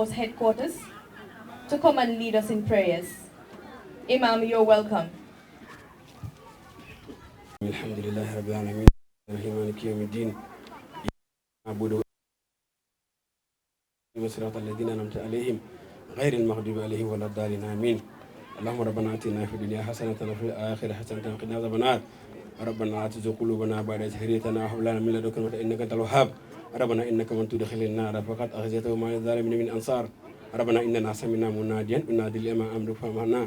Headquarters to come and lead us in prayers. Imam, you're welcome. Alhamdulillah Rabbil Alamin. Maliki yawmiddin. Na'budu wa siratal ladzina an'amta alaihim ghairil maghdubi alaihim waladdallin. Amin. Allahumma rabbana atina fid dunya hasanatan wa fil akhirati hasanatan wa qina adhaban nar. Rabbana la tuzigh qulubana ba'da idh hadaytana wa hab lana min ladunka rahmatan innaka antal wahhab. ربنا إنك من تدخل النار فقد أخزيته وما للظالمين من أنصار ربنا إننا سمعنا مناديا ينادي للإيمان أن آمنوا فآمنا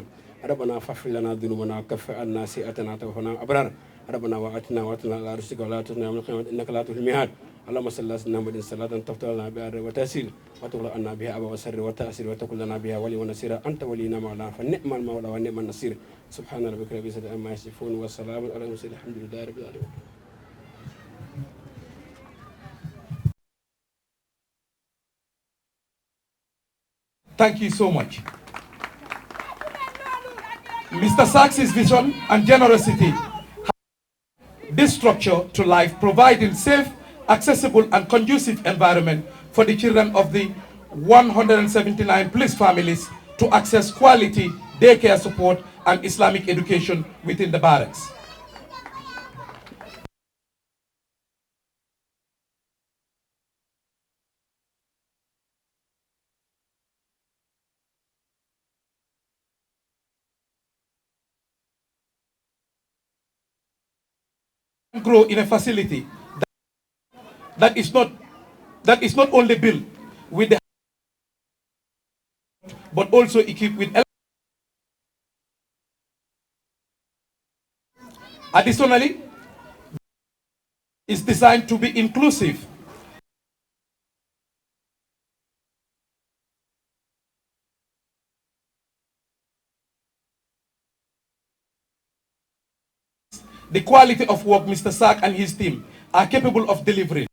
ربنا فاغفر لنا ذنوبنا وكفر عنا سيئاتنا وتوفنا أبرار ربنا وآتنا على رشدك ولا تخزنا يوم القيامة إنك لا تخلف الميعاد اللهم صل على سيدنا محمد صلاة تفتح لنا بها وتأسير وتغلق عنا بها أبواب الشر والتأسير وتكون لنا بها ولي ونصير أنت ولينا مولانا فنعم المولى ونعم النصير سبحان ربك رب العزة عما يصفون والسلام على المرسلين الحمد لله رب العالمين. Thank you so much. Mr. Sachs's vision and generosity this structure to life, providing safe, accessible and conducive environment for the children of the 179 police families to access quality daycare support and Islamic education within the barracks. Grow in a facility that is not only built with the but also equipped with additionally is designed to be inclusive the quality of work Mr. Sack and his team are capable of delivering.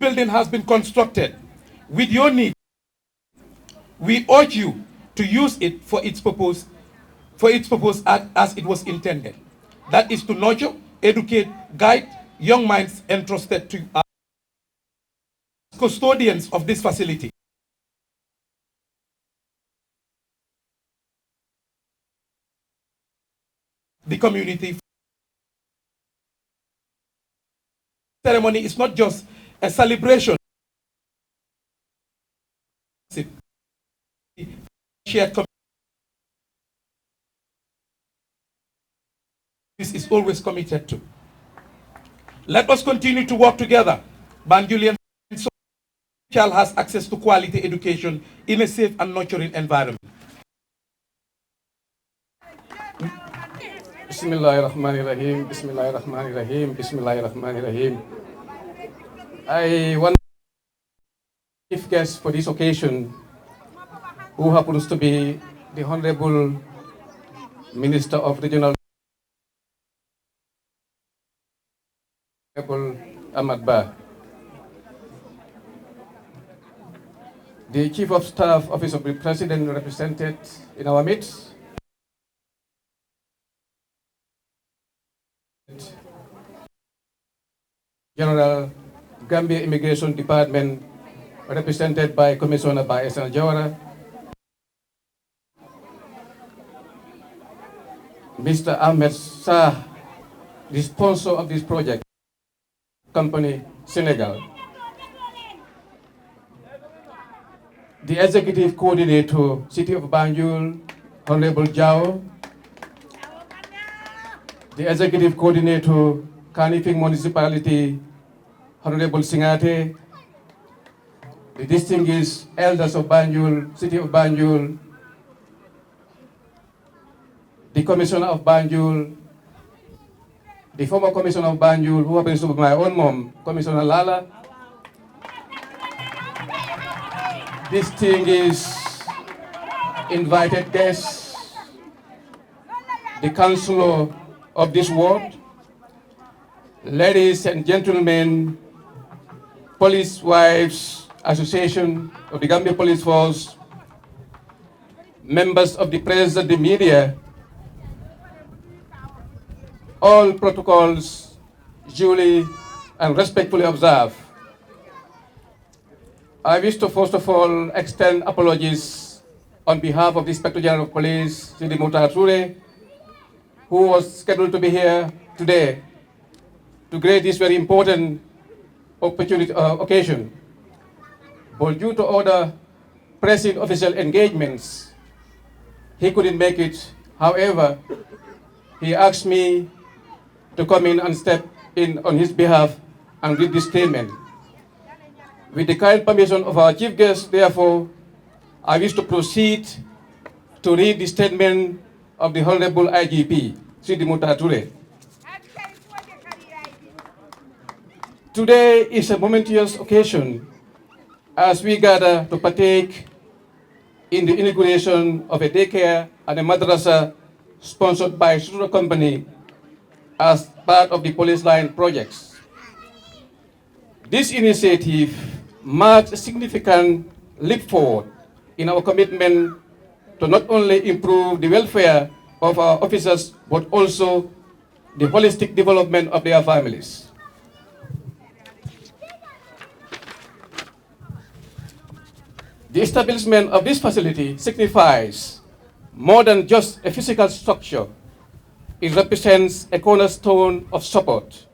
Building has been constructed with your need. We urge you to use it for its purpose as it was intended. That is to nurture, educate, guide young minds entrusted to custodians of this facility. The community ceremony is not just a celebration. Shared this is always committed to. Let us continue to work together. Banjulian child has access to quality education in a safe and nurturing environment. Bismillahirrahmanirrahim. Bismillahirrahmanirrahim. Bismillahirrahmanirrahim. I want to chief guest for this occasion, who happens to be the Honorable Minister of Regional Honorable Ahmad Ba, the Chief of Staff Office of the President represented in our midst, General Gambia Immigration Department represented by Commissioner Baesan Jawara, Mr. Ahmed Shah, the sponsor of this project, company Senegal, the Executive Coordinator, City of Banjul, Honorable Jao, the Executive Coordinator, Kanifing Municipality, Honorable Singate, the distinguished elders of Banjul, City of Banjul, the Commissioner of Banjul, the former Commissioner of Banjul, who happens to be my own mom, Commissioner Lala, distinguished invited guests, the councillor of this ward, ladies and gentlemen, Police Wives Association of the Gambia Police Force, members of the press and the media, all protocols duly and respectfully observed. I wish to first of all extend apologies on behalf of the Inspector General of Police, Sidi Mutar Ture, who was scheduled to be here today to grace this very important occasion. But due to other pressing official engagements, he couldn't make it. However, he asked me to come in and step in on his behalf and read this statement. With the kind permission of our chief guest, therefore, I wish to proceed to read the statement of the Honorable IGP, Sidi Mutar Ture. Today is a momentous occasion as we gather to partake in the inauguration of a daycare and a madrasa sponsored by Sutura Company as part of the police line projects. This initiative marks a significant leap forward in our commitment to not only improve the welfare of our officers, but also the holistic development of their families. The establishment of this facility signifies more than just a physical structure. It represents a cornerstone of support,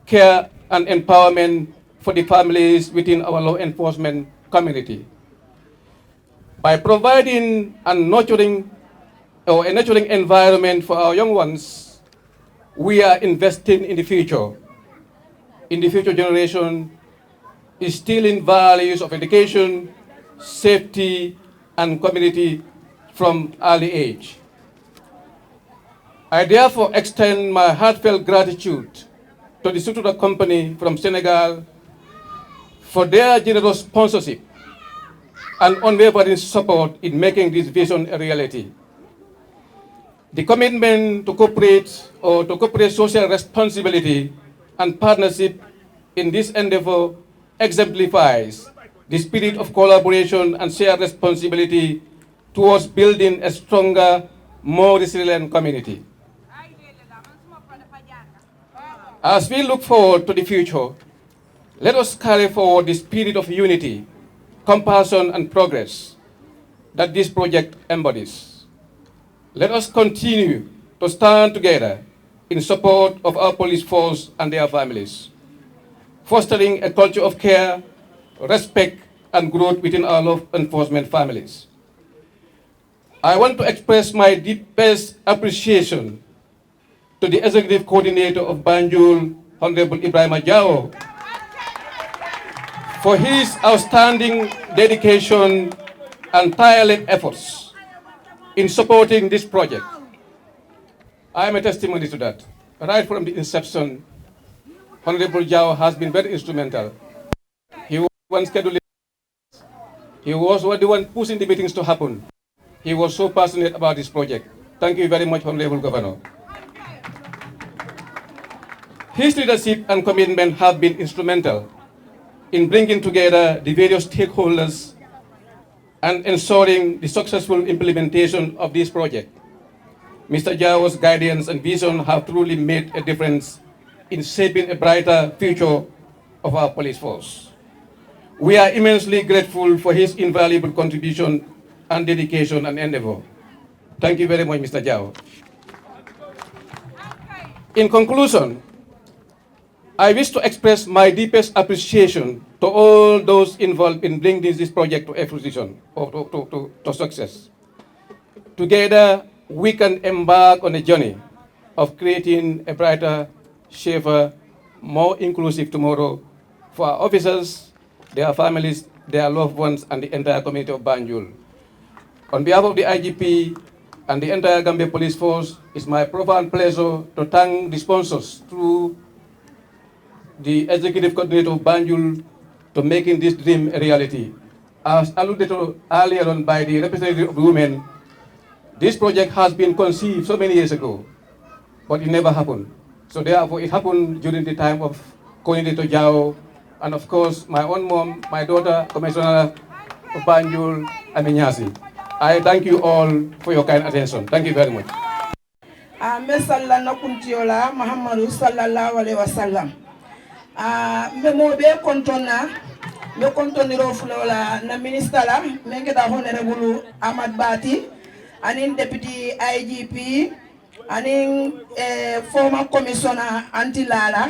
care, and empowerment for the families within our law enforcement community. By providing a nurturing environment for our young ones, we are investing in the future generation, instilling values of education, safety, and community from early age. I therefore extend my heartfelt gratitude to the Sutura Company from Senegal for their generous sponsorship and unwavering support in making this vision a reality. The commitment to corporate social responsibility and partnership in this endeavor exemplifies the spirit of collaboration and shared responsibility towards building a stronger, more resilient community. As we look forward to the future, let us carry forward the spirit of unity, compassion, and progress that this project embodies. Let us continue to stand together in support of our police force and their families, fostering a culture of care, respect, and growth within our law enforcement families. I want to express my deepest appreciation to the Executive Coordinator of Banjul, Honorable Ibrahim Jao, for his outstanding dedication and tireless efforts in supporting this project. I am a testimony to that. Right from the inception, Honorable Jao has been very instrumental. He was one scheduling. He was the one pushing the meetings to happen. He was so passionate about this project. Thank you very much, Honorable Governor. His leadership and commitment have been instrumental in bringing together the various stakeholders and ensuring the successful implementation of this project. Mr. Jao's guidance and vision have truly made a difference in shaping a brighter future of our police force. We are immensely grateful for his invaluable contribution and dedication and endeavor. Thank you very much, Mr. Jao. In conclusion, I wish to express my deepest appreciation to all those involved in bringing this project to fruition or to success. Together, we can embark on a journey of creating a brighter, safer, more inclusive tomorrow for our officers, their families, their loved ones, and the entire community of Banjul. On behalf of the IGP and the entire Gambia Police Force, it's my profound pleasure to thank the sponsors through the Executive Coordinator of Banjul to making this dream a reality. As alluded to earlier on by the representative of women, this project has been conceived so many years ago, but it never happened. So therefore, it happened during the time of Coordinator Jao, and of course, my own mom, my daughter, Commissioner of Banjul, Aminyasi. I thank you all for your kind attention. Thank you very much. Muhammadu sallallahu alaihi wasallam. Mo be kontona be kontoniro fulola na minister la menge da honorable Ahmad Bati anin deputy IGP anin former commissioner Antilala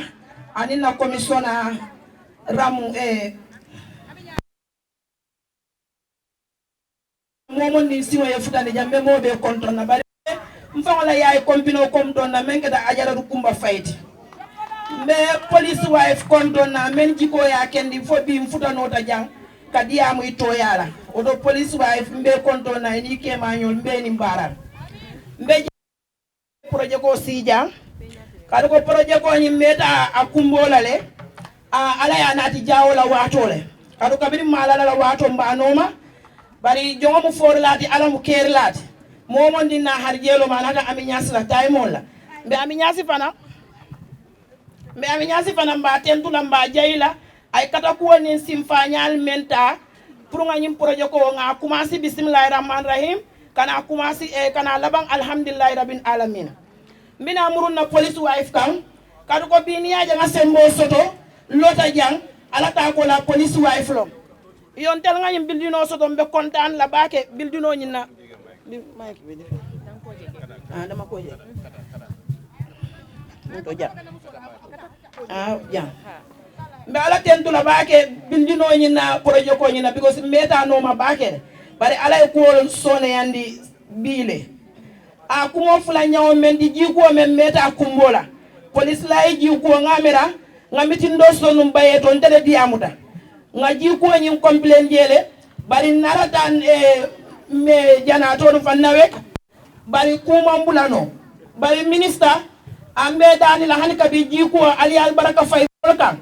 anin na commissioner Ramu momon ni siwo ye futani jambe mo be kontona bare mfangola yaay kompino komtona menge da ajara rukumba fight me police wife kontona men jiko ya kendi fo bi mfuta nota jang kadia mu ito yala odo police wife mbe kontona ni kema nyol mbe ni mbara mbe projet ko sija kado ko projet ko ni meta akumbola le ala ya nati jawola watole kado kabiri malala la wato mbanoma bari jongo mu forlati ala mu kerlati momon dinna harjelo manaka aminyasi la taimola mbe aminyasi fana mba tentula mba jayla ay kata ko ni simfanyal menta pour nga ñim projet ko nga commencé bismillahir rahmanir rahim kana commencé kana labang alhamdulillahi rabbil alamin mbina muruna police wife kam kadu ko bi niya nga sembo soto lota jang ala ta ko la police wife lo yon tel nga ñim bildino soto mbe kontaan la baake bildino ñina mike bi def dama ko je to ja ja mbe ala tentula baake bildino ñina projet ko ñina because meta no ma baake bari ala ko sone yandi bile kumo fula nyawo men di jiko men meta kumbola police la jiko ngamera ngamiti ndoso num baye to ndede diamuta nga jiko ñim complain jele bari naratan me jana to fa nawek bari kuma mbulano bari minister ambe dani la hanika bi jiko ali al baraka fay kan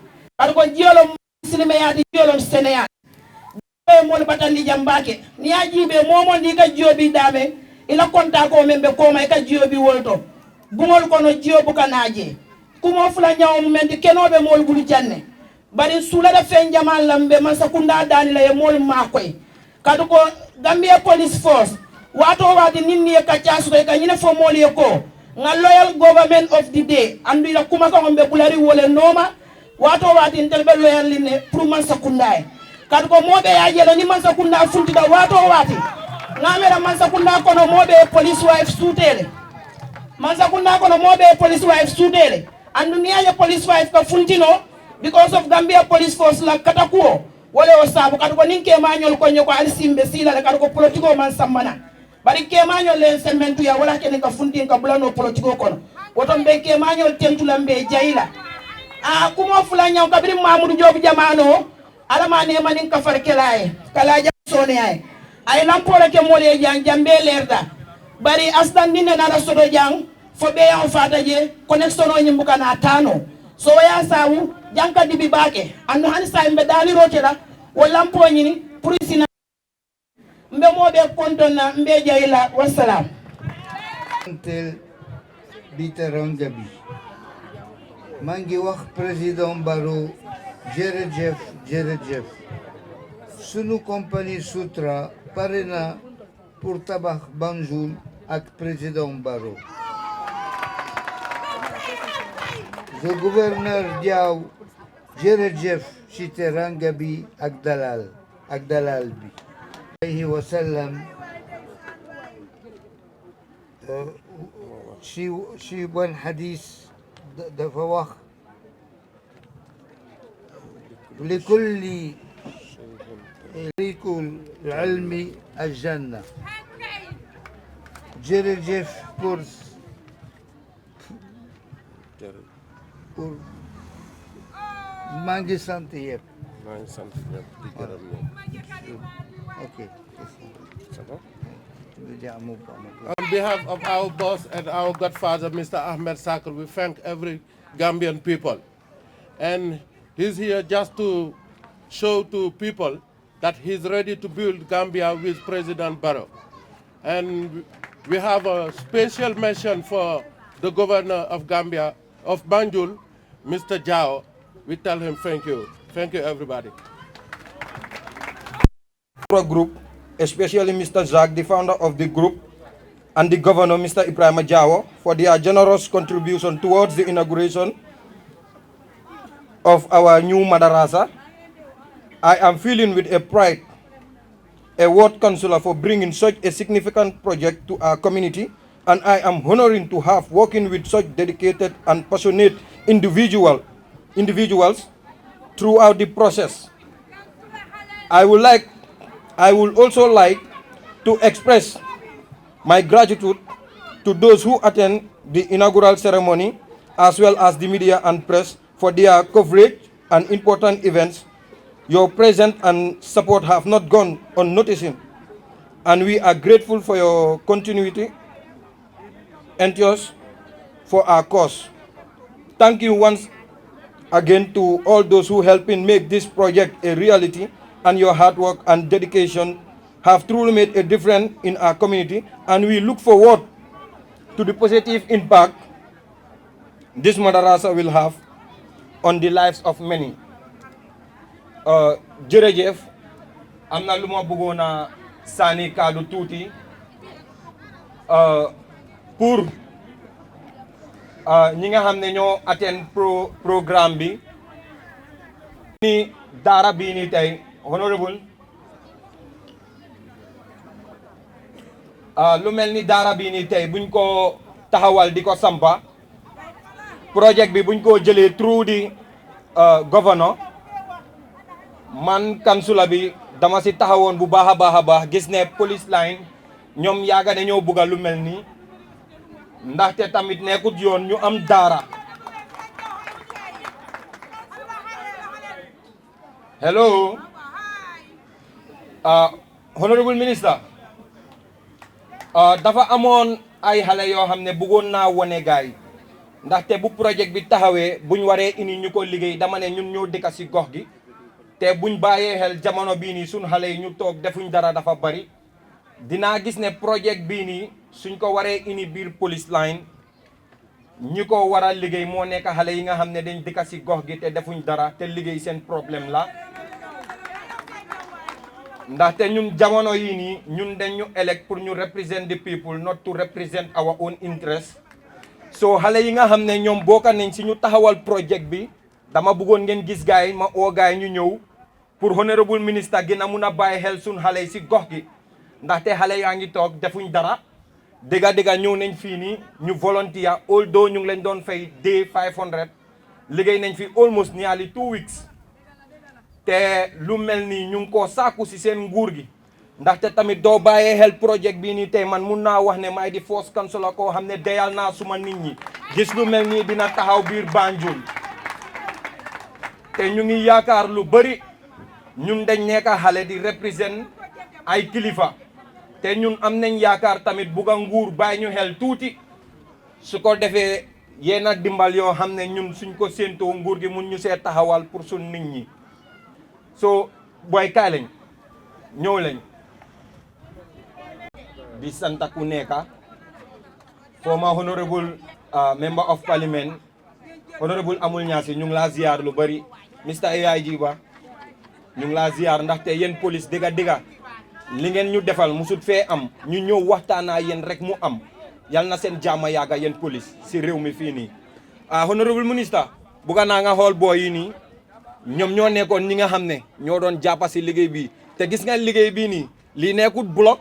ko jiolo muslime yaati jiolo senegal e mo batandi jambake ni ajibe momo ndi ka jobi dame ila konta ko membe ko may ka jobi wolto bumol kono jobu kanaje kumo fula nyaaw mendi kenobe mol bulu janne bari sula da fen jamal lambe man sakunda dani la e mol makoy kadu ko Gambia Police Force wato wadi ninni e kachasu e kanyine fo mol e ko nga loyal government of the day andu ila kuma ko mbe bulari wole noma wato wadi ntelbe loyal line pour man sakunda kadu ko mobe ya jelo ni man sakunda funti da wato wati ngamera man sakunda kono mobe police wife sutele man sakunda kono mobe police wife sutele andu niya police wife ka funtino because of Gambia Police Force la katakuo wale osabu kadu ko ninke mañol ko nyoko alsimbe sila le kadu ko politiko man sambana bari ke mañol le sementu ya wala ken ka funtin ka bulano politiko kono woto mbe ke mañol tentula mbe jayila kuma fula nyaw kabiri Mamadou Diop jamano ala mane manin ka farkelaye kala jasone ay lampore ke mole jang jambe lerda bari asdan dinne na sodo jang fo be yan fataje connection o nyimbuka na tano so ya sawu janka dibi bake anu hani sa mbe dali rotela wala mpo nyini purisina mbe mobe kontona mbe jayila wassalam until beat around the bush. maa ngi wax président Barrow jërëjëf sunu compagnie Sutura pare na pour tabax Banjul ak président Barrow. le gouverneur Diaw jërëjëf ci teranga bi ak dalal bi. alayhi wa sallam ci ban hadis dafa wax likulli rikul ilmi aljanna. jërëjëf pour maa ngi sant yëpp. di gërëm ñëpp. ok. On behalf of our boss and our godfather, Mr. Ahmed Sakr, we thank every Gambian people. And he's here just to show to people that he's ready to build Gambia with President Barrow. And we have a special mention for the governor of Gambia, of Banjul, Mr. Jao. We tell him thank you. Thank you, everybody. Group, especially Mr. Zak, the founder of the group, and the governor, Mr. Ibrahim Jawo, for their generous contribution towards the inauguration of our new Madarasa. I am feeling with a pride, a ward councillor, for bringing such a significant project to our community, and I am honoring to have working with such dedicated and passionate individuals throughout the process. I would also like to express my gratitude to those who attend the inaugural ceremony, as well as the media and press, for their coverage and important events. Your presence and support have not gone unnoticed, and we are grateful for your continuity and yours for our cause. Thank you once again to all those who helped make this project a reality, and your hard work and dedication have truly made a difference in our community, and we look forward to the positive impact this Madarasa will have on the lives of many. Jërëjëf, am na lu ma bëggoon a sànni kàddu tuuti pour ñi nga xam ne ñoo attend programme bi. ni daara bii nii tey honorable lu mel ni daara bii nii tey buñ ko taxawal di ko sampa projet bi buñ ko jëlee through di governor, man kansula bi dama si taxawoon bu baax a baax gis ne police line ñoom yaaga ne ñoo bugga lu mel nii, ndaxte tamit nekkut yoon ñu am daara. Hello, Honorable Minister, dafa amoon ay xale yoo xam ne bëggoon naa wone gaay, ndaxte bu projet bi taxawee buñ waree indi ñu ko liggéey, dama ne ñun ñoo dëkk si gox gi te buñ bàyyee xel jamono bii nii suñ xale yi ñu toog defuñ dara dafa bari. dinaa gis ne projet bii nii suñ ko waree indi biir police line ñi ko war a liggéey moo nekk xale yi nga xam ne dañ dëkk si gox gi te defuñ dara te liggéey seen problème la. ndaxte ñun jamono yii nii ñun dañ ñu elect pour ñu represent the people, not to represent our own interest. so xale yi nga xam ne ñoom bokka nañ si ñu taxawal projet bi, dama bëggoon ngeen gis gaay ma oo gaay ñu ñëw pour honorable minister gën a mun a bàyyi xel suñ xale yi si gox gi, ndaxte xale yaa ngi toog defuñ dara. dëgga ñëw nañ fii nii ñu volunteer, although ñu ngi leen doon fay day 500, liggéey nañ fi almost nearly 2 weeks. te lu mel nii ñu ngi koo sàkku si seen nguur gi, ndaxte tamit doo bàyyee xel projet bii nii tey man mun naa wax ne maay di force councillor koo xam ne deyal naa suma nit ñi gis lu mel nii dina taxaw biir Banjul. te ñu ngi yaakaar lu bëri, ñun dañ nekk xale di represent ay kilifa, te ñun am nañ yaakaar tamit bugga nguur bàyyi ñu xel tuuti, su ko defee yenn dimbal yoo xam ne ñun suñ ko séentoo nguur gi mun ñu see taxawal pour suñ nit ñi. so booy kaay lañ ñëw lañ di sant ku nekk former honorable member of parliament honorable amul ñaasi ñu ngi laa ziar lu bari Mr AIG ba ñu ngi laa ziar ndaxte yéen police dëgga li ngeen ñu defal musut fee am ñu ñëw waxtaanaa yéen rek mu am yal na seen jàmm yàgga yéen police si réew mi fii nii honorable minister bugga naa nga xool boo yi nii ñoom ñoo nekkoon ñi nga xam ne ñoo doon jàppa si liggéey bii te gis nga liggéey bii nii lii nekkut bloc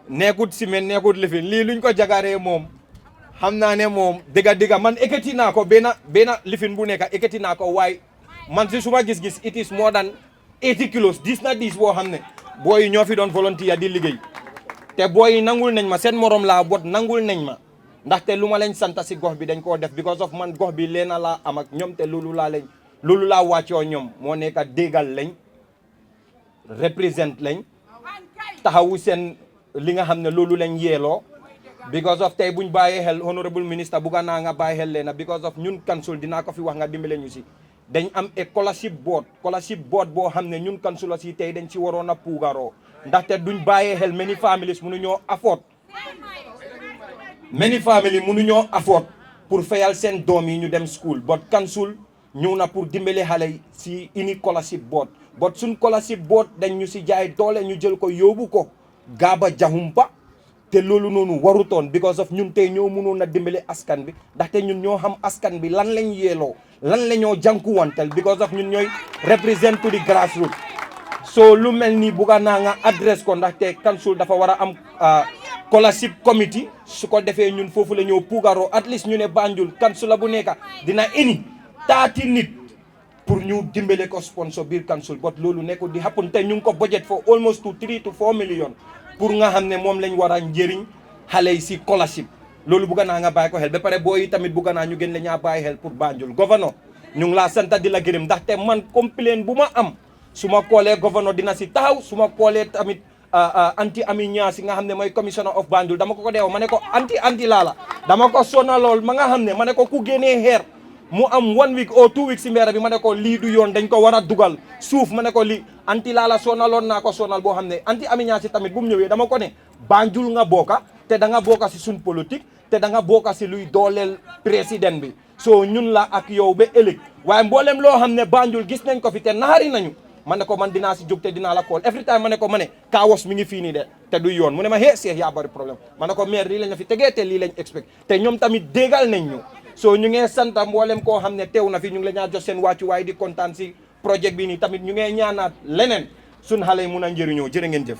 nekkut ciment nekkut lifin lii luñ ko jagaree moom xam naa ne moom dëgga man ekkati naa ko benn lifin bu nekk ekkati naa ko waaye man si suma gis-gis it is more than 80 kilos diis na diis boo xam ne booy yi ñoo fi doon volontaire di liggéey te booy yi nangul nañ ma seen morom laa bot nangul nañ ma ndaxte lu ma leen sant si gox bi dañ koo def because of man gox bi leena laa am ak ñoom te loolu laa wàccoo ñoom moo nekk déggal lañ represent lañ taxawu seen li nga xam ne loolu lañ yeeloo because of tey buñ bàyyee xel honorable minister bugga naa nga bàyyi xel leena because of ñun council dinaa ko fi wax nga dimbale ñu si dañ am e scholarship board boo xam ne ñun council si tey dañ ci waroon a puugaroo ndaxte duñ bàyyee xel many families mënuñoo afford pour fayal seen doom yi ñu dem school but council ñëw na pour dimbale xale yi si ini scholarship board but suñ scholarship board dañ ñu si jaay doole ñu jël ko yóbbu ko gaaba jahumpa te loolu noonu warutoon because of ñun tey ñoo mënoon a dimbale askan bi ndaxte ñun ñoo xam askan bi lan lañ yeeloo lan la ñoo jànkuwantel because of ñun ñooy represent to the grassroots so lu mel ni bugga naa nga adresse ko ndaxte council dafa war a am scholarship committee su ko defee ñun foofu la ñoo puugaroo at least ñu ne Banjul council la bu nekka dina eni 30 nit pour ñu dimbale ko sponsor biir council but loolu nekkul di happen te ñu ngi ko budget for almost to 3 to 4 million pour nga xam ne moom lañ war a njëriñ xale yi si scholarship loolu bugga naa nga bàyyi ko xel ba pare booy tamit bugga naa ñu gën la ñaa bàyyi xel pour Banjul gouverneur ñu ngi laa sant di la gërëm ndaxte man complain bu ma am su ma koolee gouverneur dina si taxaw su ma koolee tamit anti ami ñaasi nga xam ne mooy commissioner of Banjul dama ko deew ma ne ko anti laala dama ko sonalool ma nga xam ne ma ne ko ku génnee xeer mu am 1 week or 2 weeks si mbéera bi ma ne ko lii du yoon dañ ko war a dugal suuf ma ne ko lii anti laala sonaloon naa ko sonal boo xam ne anti ami ñaasi tamit bu mu ñëwee dama ko ne Banjul nga bokka te da nga bokka si suñ politique te da nga bokka si luy dooleel président bi so ñun la ak yow ba ëllëg waaye mboolem loo xam ne Banjul gis nañ ko fi te naari nañu ma ne ko man dinaa si jóg te dinaa la call every time ma ne ko ma ne kaawos mi ngi fii nii de te du yoon mu ne ma hee seex yaa bari problème ma ne ko maire lii lañ fi tegee te lii lañ expect te ñoom tamit déggal nañ ñu so ñu ngee santa mboolem koo xam ne teew na fi ñu ngi la ñaa jox seen wàccuwaay di kontaan si projet bi nii tamit ñu ngee ñaanaat leneen suñ xale yi mun a njëriñoo jërë ngeen jëf.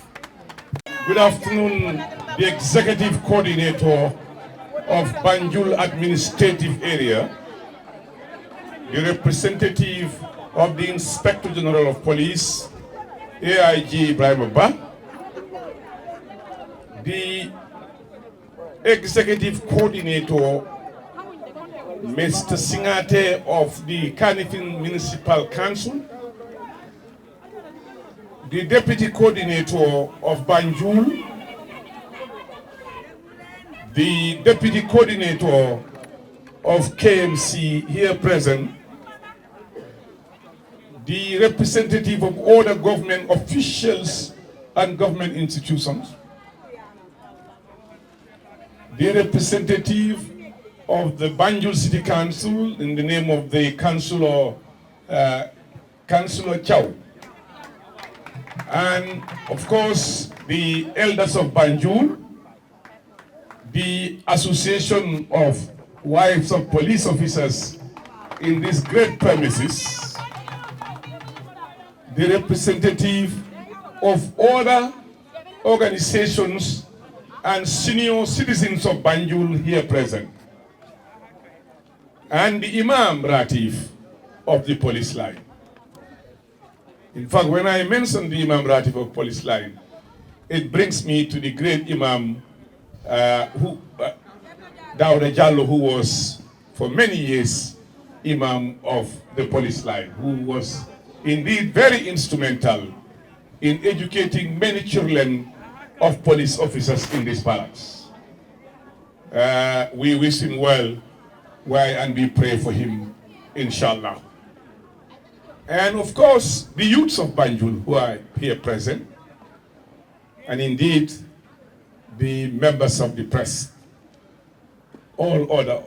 Good afternoon, the executive coordinator of Banjul Administrative Area, the representative of the Inspector General of Police, AIG Ibrahim Ba, the executive coordinator, Mr. Singate of the Kanifing Municipal Council, the deputy coordinator of Banjul, the deputy coordinator of KMC here present, the representative of all the government officials and government institutions, the representative of the Banjul City Council in the name of the Councillor Chow, and of course the elders of Banjul, the Association of Wives of Police Officers in these great premises, the representative of other organizations and senior citizens of Banjul here present, and the Imam Ratif of the police line. In fact, when I mention the Imam Ratif of police line, it brings me to the great Imam Dawda Jallo, who was for many years Imam of the police line, who was indeed very instrumental in educating many children of police officers in this palace. We wish him well, and we pray for him, inshallah. And of course, the youths of Banjul who are here present, and indeed the members of the press, all other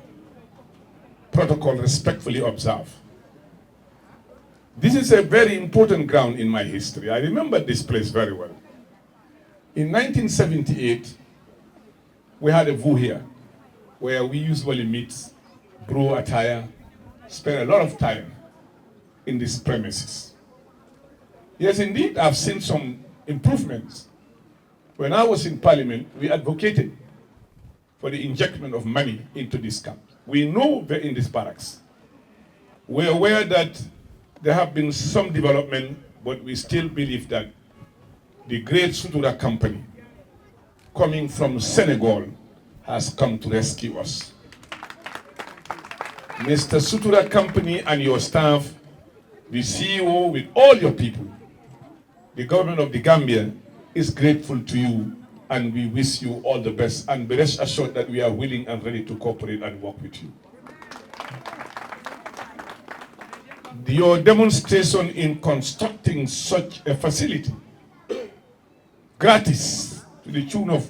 protocol respectfully observed. This is a very important ground in my history. I remember this place very well. In 1978, we had a VU here, where we usually meet, brew attire, spend a lot of time in these premises. Yes, indeed, I've seen some improvements. When I was in Parliament, we advocated for the injection of money into this camp. We know that in these barracks. We're aware that there have been some development, but we still believe that the great Sutura company coming from Senegal has come to rescue us. Mr. Sutura company and your staff, the CEO with all your people, the government of the Gambia is grateful to you, and we wish you all the best, and be rest assured that we are willing and ready to cooperate and work with you. Your demonstration in constructing such a facility, gratis, to the tune of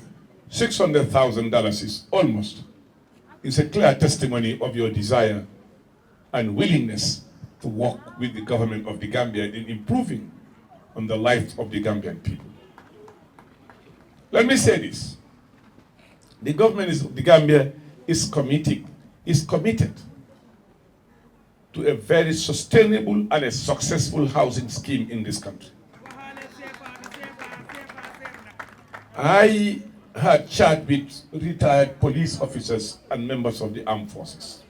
$600,000 is a clear testimony of your desire and willingness to work with the government of the Gambia in improving on the lives of the Gambian people. Let me say this. The government of the Gambia is committed to a very sustainable and a successful housing scheme in this country. I had chat with retired police officers and members of the armed forces.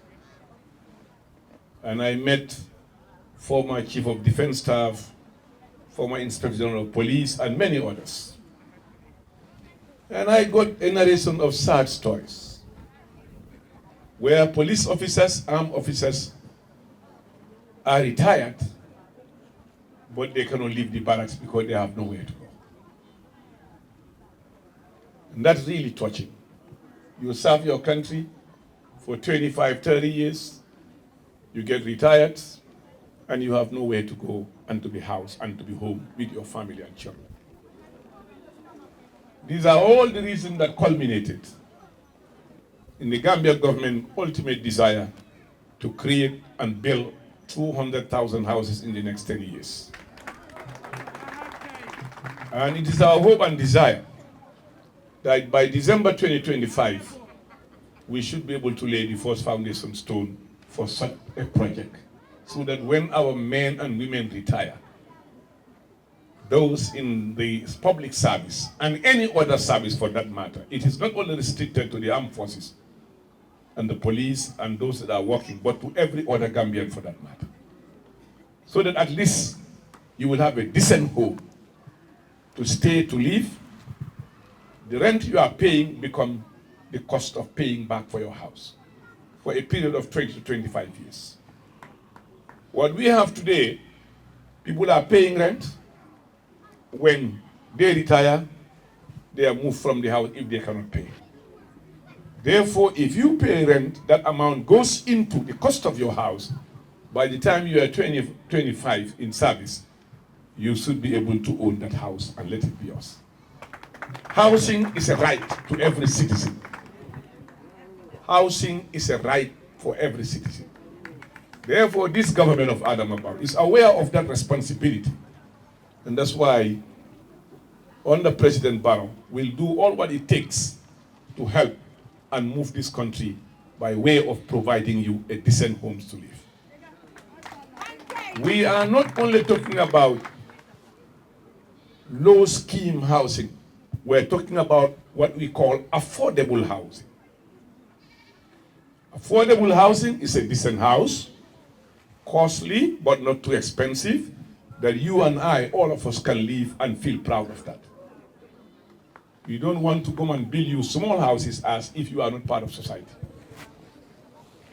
And I met former Chief of Defense Staff, former Inspector General of Police, and many others. And I got a narration of sad stories where police officers, armed officers are retired, but they cannot leave the barracks because they have nowhere to go. And that's really touching. You serve your country for 25, 30 years, you get retired, and you have nowhere to go and to be housed and to be home with your family and children. These are all the reasons that culminated in the Gambia government's ultimate desire to create and build 200,000 houses in the next 10 years. And it is our hope and desire that by December 2025, we should be able to lay the first foundation stone for such a project, so that when our men and women retire, those in the public service and any other service for that matter, it is not only restricted to the armed forces and the police and those that are working, but to every other Gambian for that matter. So that at least you will have a decent home to stay, to live. The rent you are paying becomes the cost of paying back for your house for a period of 20 to 25 years. What we have today, people are paying rent. When they retire, they are moved from the house if they cannot pay. Therefore, if you pay rent, that amount goes into the cost of your house. By the time you are 20, 25 in service, you should be able to own that house and let it be yours. Housing is a right to every citizen. Housing is a right for every citizen. Therefore, this government of Adam Abba is aware of that responsibility. And that's why, under President Barrow, we'll do all what it takes to help and move this country by way of providing you a decent homes to live. We are not only talking about low scheme housing, we're talking about what we call affordable housing. Affordable housing is a decent house, costly but not too expensive, that you and I, all of us, can live and feel proud of that. We don't want to come and build you small houses as if you are not part of society.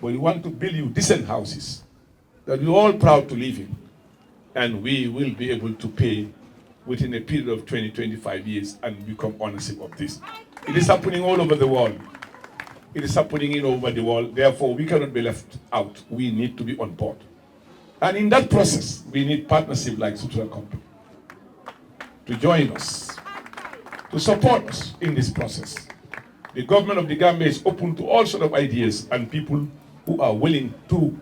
But we want to build you decent houses that we're all proud to live in, and we will be able to pay within a period of 20, 25 years and become ownership of this. It is happening all over the world. It is happening all over the world. Therefore, we cannot be left out. We need to be on board. And in that process, we need partnership like Sutura Company to join us, to support us in this process. The government of the Gambia is open to all sorts of ideas and people who are willing to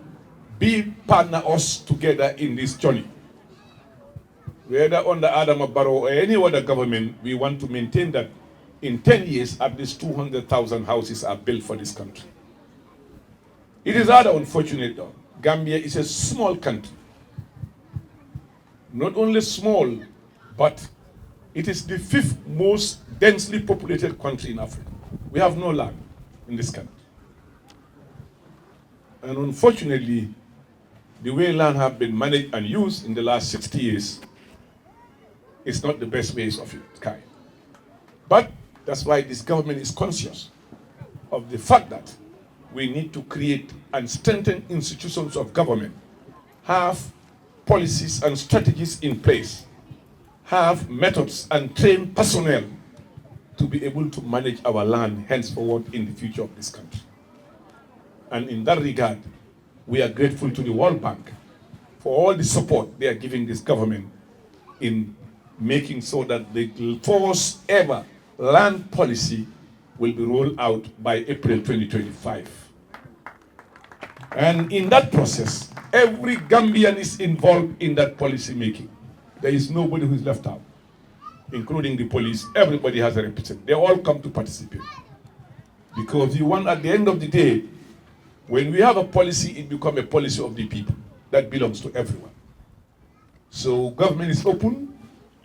partner us together in this journey. Whether under Adam Barrow or any other government, we want to maintain that in 10 years, at least 200,000 houses are built for this country. It is rather unfortunate though. Gambia is a small country. Not only small, but it is the 5th most densely populated country in Africa. We have no land in this country. And unfortunately, the way land have been managed and used in the last 60 years is not the best ways of its kind. But that's why this government is conscious of the fact that we need to create and strengthen institutions of government, have policies and strategies in place, have methods and train personnel to be able to manage our land henceforward in the future of this country. And in that regard, we are grateful to the World Bank for all the support they are giving this government in making so that the first ever land policy will be rolled out by April 2025. And in that process, every Gambian is involved in that policy making. There is nobody who is left out, including the police. Everybody has a representative. They all come to participate. Because you want, at the end of the day, when we have a policy, it becomes a policy of the people that belongs to everyone. So government is open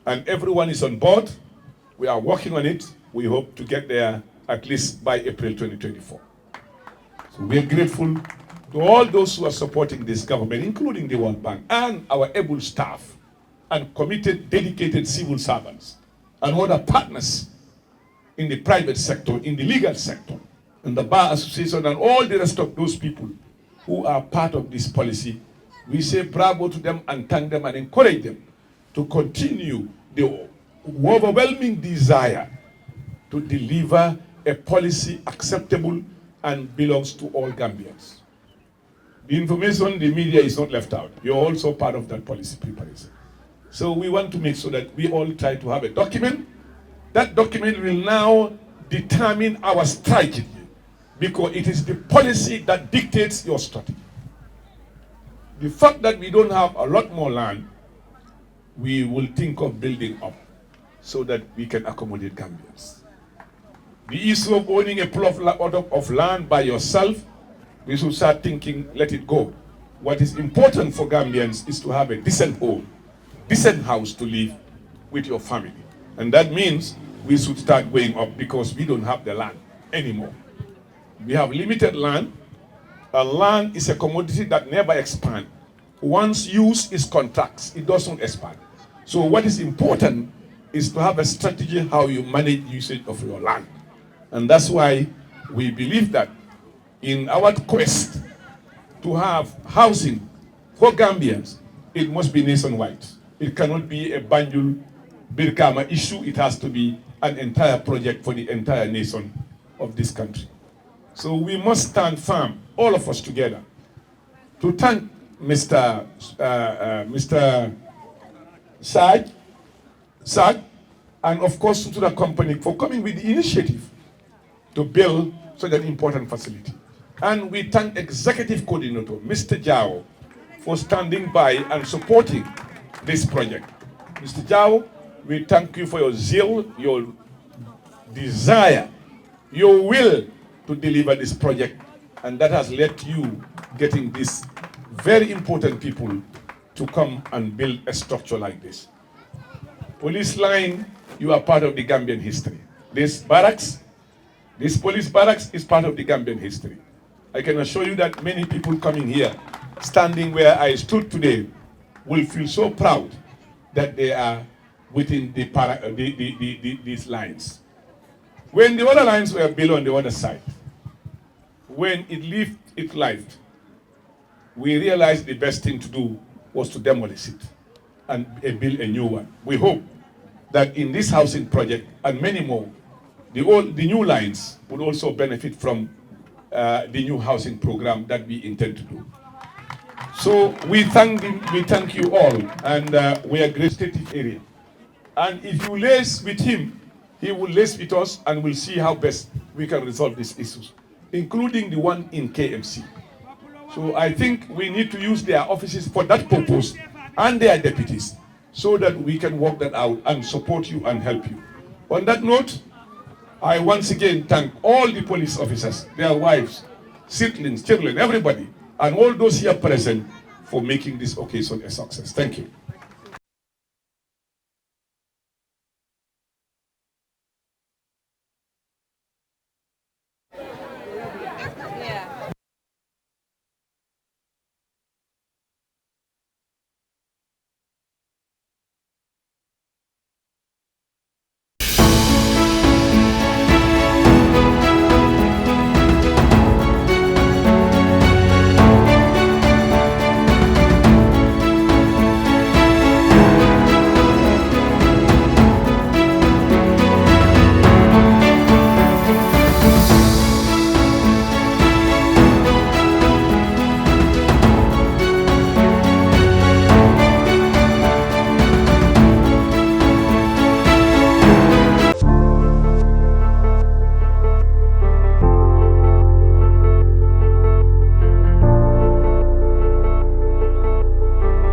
and everyone is on board. We are working on it. We hope to get there at least by April 2024. So we are grateful to all those who are supporting this government, including the World Bank and our able staff and committed, dedicated civil servants and other partners in the private sector, in the legal sector, and the Bar Association and all the rest of those people who are part of this policy. We say bravo to them and thank them and encourage them to continue the overwhelming desire to deliver a policy acceptable and belongs to all Gambians. The information, the media is not left out. You're also part of that policy preparation. So we want to make sure that we all try to have a document. That document will now determine our strategy, because it is the policy that dictates your strategy. The fact that we don't have a lot more land, we will think of building up so that we can accommodate Gambians. The issue of owning a plot of land by yourself, we should start thinking, let it go. What is important for Gambians is to have a decent home, decent house to live with your family. And that means we should start going up, because we don't have the land anymore. We have limited land. Land is a commodity that never expands. Once used, it contracts. It doesn't expand. So what is important is to have a strategy how you manage usage of your land. And that's why we believe that in our quest to have housing for Gambians, it must be nationwide. It cannot be a Banjul, Birkama issue. It has to be an entire project for the entire nation of this country. So we must stand firm, all of us together, to thank Mr. Saj, and of course Sutura company for coming with the initiative to build such an important facility. And we thank Executive Coordinator, Mr. Jao, for standing by and supporting this project. Mr. Jao, we thank you for your zeal, your desire, your will to deliver this project, and that has led to you getting these very important people to come and build a structure like this. Police line, you are part of the Gambian history. This barracks, this police barracks is part of the Gambian history. I can assure you that many people coming here, standing where I stood today, will feel so proud that they are within these lines. When the other lines were built on the other side, when it lived its life, we realized the best thing to do was to demolish it and build a new one. We hope that in this housing project and many more, the new lines would also benefit from the new housing program that we intend to do. So we thank you all, and we are a great stative area. And if you liaise with him, he will liaise with us, and we'll see how best we can resolve these issues, including the one in KMC. So I think we need to use their offices for that purpose and their deputies so that we can work that out and support you and help you. On that note, I once again thank all the police officers, their wives, siblings, children, everybody, and all those here present for making this occasion a success. Thank you.